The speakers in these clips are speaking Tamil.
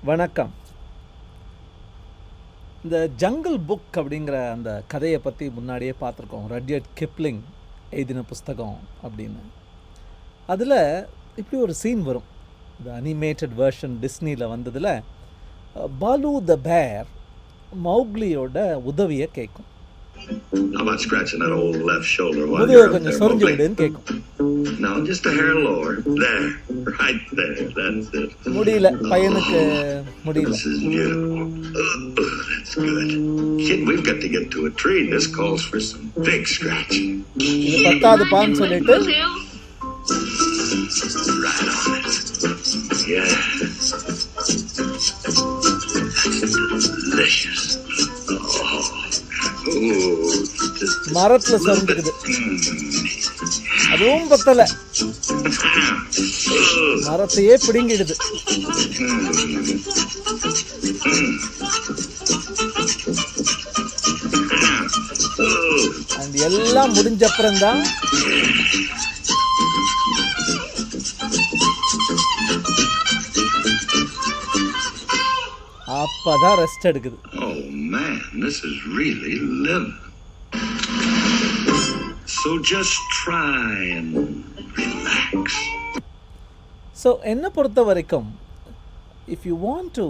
வணக்கம். இந்த ஜங்கிள் புக் அப்படிங்கிற அந்த கதையை பற்றி முன்னாடியே பார்த்துருக்கோம். ரட்யர்ட் கிப்ளிங் எழுதின புஸ்தகம் அப்படின்னு. அதில் இப்படி ஒரு சீன் வரும். இந்த அனிமேட்டட் வெர்ஷன் டிஸ்னியில் வந்ததில் பாலு த பேர் மௌக்லியோட உதவியை கேட்கும். How about scratching that old left shoulder while முதுகை you're up கொஞ்சம் there, சொரிஞ்சு Mowgli? விடுன்னு கேட்கும். No, just a hair lower. There. Right there. That's it. முடியல, பையனுக்கு முடியல. This is beautiful. That's good. Kid, we've got to get to a tree. This calls for some big scratching. இது பத்தாதுப்பான்னு சொல்லிட்டு Right on it. Yeah. That's delicious. Oh, just மரத்தில் சொரிஞ்சுக்குது. அதுவும் பத்தலை, மரத்தையே பிடுங்கிடுது. அண்ட் எல்லாம் முடிஞ்ச அப்புறம்தான் அப்பதான் ரெஸ்ட் எடுக்குது. Oh man, this is really living. So just try and relax. So என்னை பொறுத்த வரைக்கும், if you want to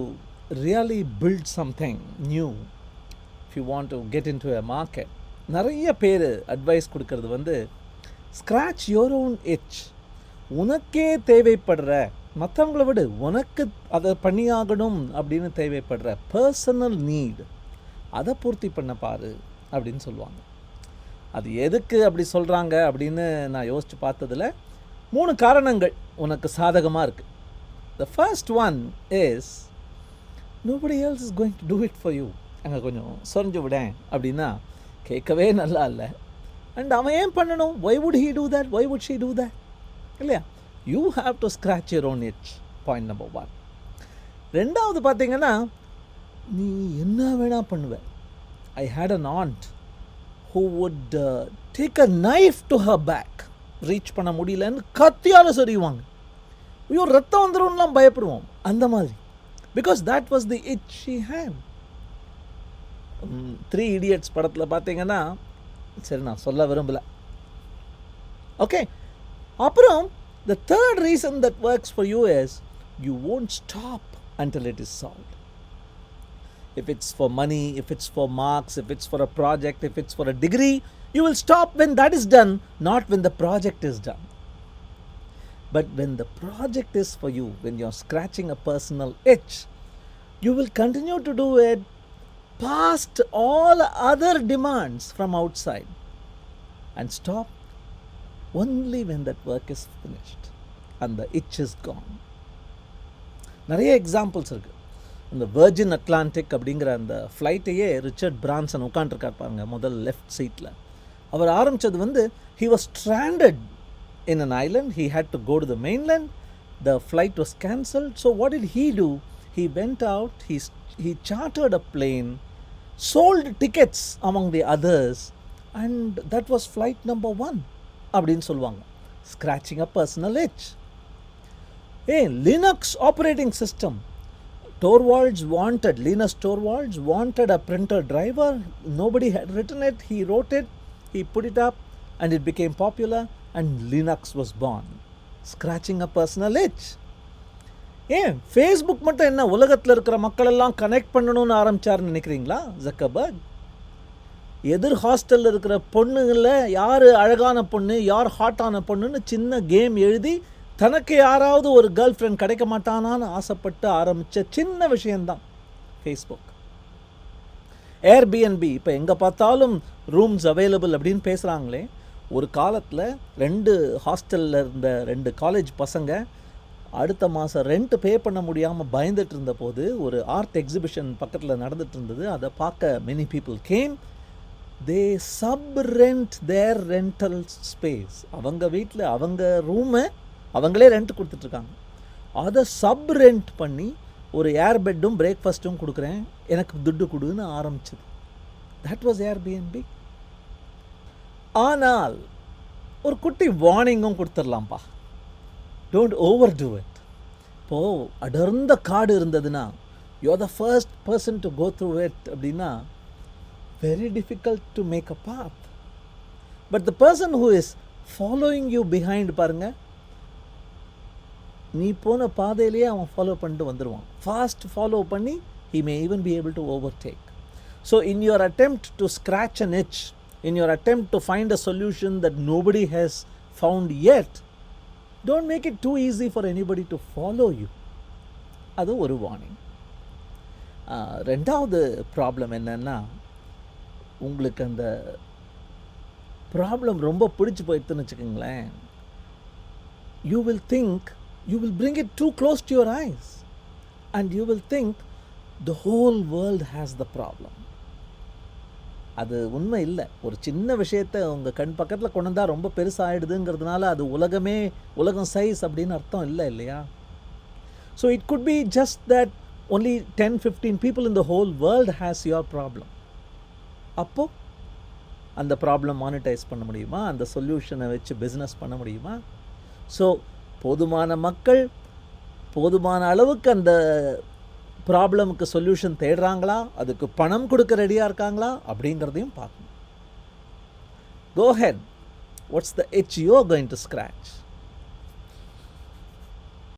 really build something new, if you want to get into a market, நிறைய பேர் அட்வைஸ் கொடுக்கறது வந்து ஸ்க்ராட்ச் யுவர் ஓன் itch. உனக்கே தேவைப்படுற, மற்றவங்கள விட உனக்கு அதை பண்ணியாகணும் அப்படின்னு தேவைப்படுற பர்சனல் நீட், அதை பூர்த்தி பண்ண பாரு அப்படின்னு சொல்லுவாங்க. அது எதுக்கு அப்படி சொல்கிறாங்க அப்படின்னு நான் யோசித்து பார்த்ததில் 3 காரணங்கள் உனக்கு சாதகமாக இருக்குது. The first one is nobody else is going to do it for you. அங்கே கொஞ்சம் சொரிஞ்சு விடேன் அப்படின்னா கேட்கவே நல்லா இல்லை. அண்ட் அவன் ஏன் பண்ணணும்? why would he do that? why would she do that? இல்லையா? you have to scratch your own itch. point number 1. ரெண்டாவது பார்த்தீங்கன்னா, நீ என்ன வேணா பண்ணுவ. I had an aunt who would take a knife to her back. Reach பண்ண முடியலன்னு கத்தியால் சொறிவாங்க. ஐயோ ரத்தம் வந்துடும்லாம் பயப்படுவோம். அந்த மாதிரி. Because that was the itch she had. 3 Idiots படத்தில் பார்த்தீங்கன்னா, சரி நான் சொல்ல விரும்பல. ஓகே, அப்புறம் the third reason that works for you is you won't stop until it is solved. If it's for money, if it's for marks, if it's for a project, if it's for a degree, you will stop when that is done, not when the project is done. But when the project is for you, when you're scratching a personal itch, you will continue to do it past all other demands from outside and stop only when that work is finished and the itch is gone. நிறைய எக்ஸாம்பிள்ஸ் இருக்குது. இந்த வெர்ஜின் அட்லாண்டிக் அப்படிங்கிற அந்த ஃப்ளைட்டையே ரிச்சர்ட் பிரான்சன் உட்காந்துருக்கார் பாருங்க முதல் லெஃப்ட் சீட்டில். அவர் ஆரம்பித்தது வந்து he was stranded in an island. He had to go to the mainland. The flight was cancelled. So what did he do? He went out, he chartered a plane, sold tickets among the others, and that was flight number 1 அப்படின்னு சொல்லுவாங்க. Scratching a personal itch. Linux operating system. Torvalds wanted, Linus Torvalds wanted a printer driver. Nobody had written it. He wrote it. He put it up and it became popular and Linux was born. Scratching a personal itch. Facebook மட்டும் என்ன உலகத்தில் இருக்கிற மக்களெல்லாம் கனெக்ட் பண்ணணும்னு ஆரம்பித்தார்னு நினைக்கிறீங்களா? ஜக்கர்பர்க் எதிர் ஹாஸ்டலில் இருக்கிற பொண்ணுங்களில் யார் அழகான பொண்ணு, யார் ஹாட்டான பொண்ணுன்னு சின்ன கேம் எழுதி தனக்கு யாராவது ஒரு கேர்ள் ஃப்ரெண்ட் கிடைக்க மாட்டானான்னு ஆசைப்பட்டு ஆரம்பித்த சின்ன விஷயந்தான் ஃபேஸ்புக். ஏர்பிஎன்பி இப்போ எங்கே பார்த்தாலும் ரூம்ஸ் அவைலபிள் அப்படின்னு பேசுகிறாங்களே. ஒரு காலத்தில் 2 ஹாஸ்டலில் இருந்த 2 காலேஜ் பசங்க அடுத்த மாதம் ரெண்ட் பே பண்ண முடியாமல் பயந்துட்டு இருந்த போது ஒரு ஆர்ட் எக்ஸிபிஷன் பக்கத்தில் நடந்துட்டு இருந்தது. அதை பார்க்க மெனி பீப்புள் கேம். தே சப் ரெண்ட் தேர் ரெண்டல் ஸ்பேஸ். அவங்க வீட்டில் அவங்க ரூமை அவங்களே ரெண்ட் கொடுத்துட்ருக்காங்க. அதை சப் ரெண்ட் பண்ணி ஒரு ஏர் பெட்டும் பிரேக்ஃபாஸ்ட்டும் கொடுக்குறேன், எனக்கு துட்டு கொடுன்னு ஆரம்பிச்சது. That was Airbnb. ஆனால் ஒரு குட்டி வார்னிங்கும் கொடுத்துடலாம்ப்பா. Don't overdo it. இப்போது அடர்ந்த காடு இருந்ததுன்னா you are the first person to go through it அப்படின்னா very difficult to make a path. But the person who is following you behind பாருங்கள், நீ போன பாதையிலேயே அவன் ஃபாலோ பண்ணிட்டு வந்துடுவான். ஃபாஸ்ட் ஃபாலோ பண்ணி he may even be able to overtake. So in your attempt to scratch an itch, in your attempt to find a solution that nobody has found yet, don't make it too easy for anybody to follow you. அது ஒரு வார்னிங். ரெண்டாவது ப்ராப்ளம் என்னன்னா, உங்களுக்கு அந்த ப்ராப்ளம் ரொம்ப பிடிச்சி போயிடுதுன்னு வச்சுக்கோங்களேன், you will think, you will bring it too close to your eyes and you will think the whole world has the problem. அது உண்மை இல்லை. ஒரு சின்ன விஷயத்தை உங்கள் கண் பக்கத்தில் கொண்டு வந்தால் ரொம்ப பெருசாகிடுதுங்கிறதுனால அது உலகம் சைஸ் அப்படின்னு அர்த்தம் இல்லை இல்லையா? So it could be just that only 10-15 people in the whole world has your problem. அப்போது அந்த ப்ராப்ளம் மானிட்டைஸ் பண்ண முடியுமா? அந்த சொல்யூஷனை வச்சு பிஸ்னஸ் பண்ண முடியுமா? ஸோ போதுமான மக்கள் போதுமான அளவுக்கு அந்த ப்ராப்ளமுக்கு சொல்யூஷன் தேடுறாங்களா, அதுக்கு பணம் கொடுக்க ரெடியாக இருக்காங்களா அப்படிங்கிறதையும் பார்க்கணும். Go ahead. What's the itch you're going to scratch?